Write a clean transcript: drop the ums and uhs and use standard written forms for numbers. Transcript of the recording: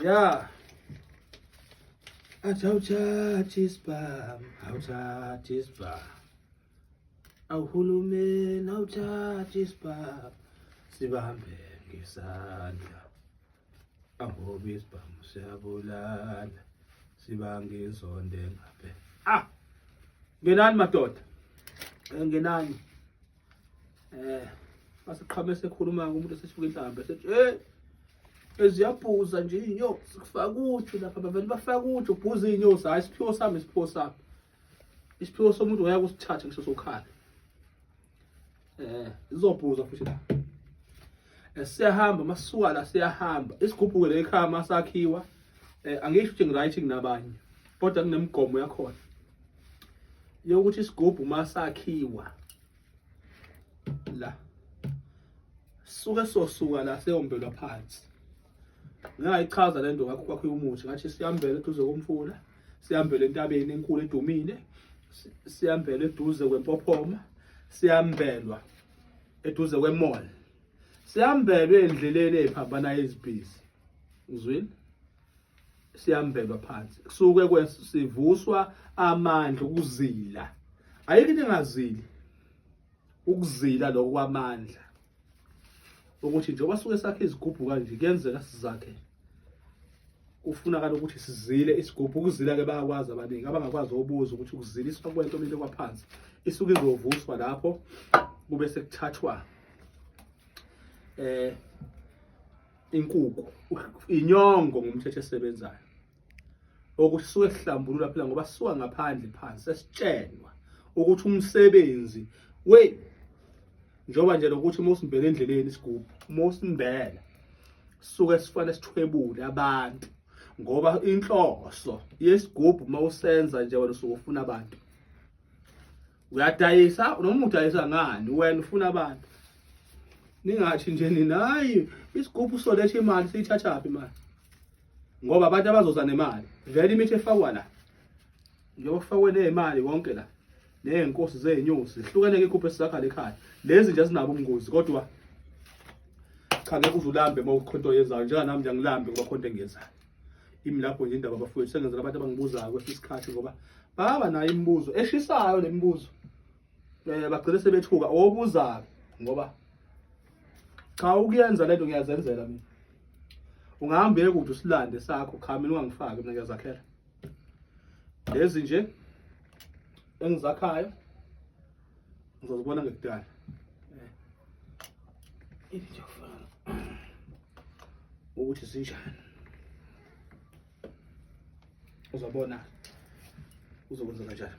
Ya, athi awuthathe isibhamu, awuthathe isibhamu. Awuhulumeni awuthathe isibhamu, sibambe ngesandla. Angoba isibhamu siyabulala, sibange inzondo engapheli. Ngenani madoda? Ngenani? Masiqhame sekhuluma-ke umuntu eseshuka inhlambe esethi eziyabhuza nje iy'nyosi, sikufaka uju lapha, bavele bafake uju ubhuza iy'nyosi, hhayi isiphiwo sami isiphiwo sami. Isiphiwo somuntu ngeke usithathe ngisho sokhala. Zizobhuza futhi la. Siyahamba masisuka la siyahamba. Isigubhu-ke la ekhaya masakhiwa, angisho ukuthi ngi-right nginabanye, kodwa kunemigomo yakhona yokuthi isigubhu masakhiwa la suke sosuka la seyombelwa phansi. Ngingayichaza le nto ngakho kwakhiwa umuthi ngathi siyambele eduze komfula, siyambele entabeni enkulu edumile, siyambele eduze kwempophoma, siyambelwa eduze kwemall, siyambelwe endleleni eziphambanayo ezibhizi. Uzwini? Siyambelwa phansi. Kusuke sivuswa amandla ukuzila. Ayikho into engazili. Ukuzila lokho kwamandla. Ukuthi njengoba suke sakhe izigubhu kanje kuyenzeka sizakhe. Kufunakala ukuthi sizile isigubhu. Ukuzila-ke bayakwazi abaningi. Abangakwazi ukubuza ukuthi ukuziliswa kwento mile kwaphansi isuke izovuswa lapho kube sekuthathwa inkukhu, inyongo ngomthetho esebenzayo. Ukuthi suke sihlambulula phela ngoba sisuka ngaphandle phansi sesitshenwa ukuthi umsebenzi njengoba nje lokuthi mawusimbele endleleni isigubhu, mawusimbela suke sifane sithwebule abantu ngoba inhloso yesigubhu mawusenza nje wena usuke ufuna abantu. Uyadayisa noma udayisa ngani wena ufuna abantu. Ningathi nje nina hayi isigubhu soletha imali siyithathaphi imali. Ngoba abantu abazoza nemali vele imithi efakwa la njengoba kufakwe nezimali konke la ney'nkosi zey'nyosi zihlukene-ke ikhuphe esisakha lekhaya. Lezi nje azinabo ubungozi kodwa cha ngeke uze ulambe uma ukhonto yenzayo njenganami nje angilambe ngoba khonto engiyenzayo. Imi lapho nje indaba bafowethu sengenzela abantu abangibuzayo kwesinye isikhathi ngoba baba nayo imibuzo eshisayo le mibuzo. Bagcine sebethuka obuzayo ngoba cha ukuyenza lento ngiyazenzela mina. Ungahamba uye kude usilande sakho cha mina ungangifaki mina ngiyazakhela. Lezi nje engizakhayo ngizozibona ngekudala. Into kufana ukuthi sinjani. Uzobona uzokwenza kanjani.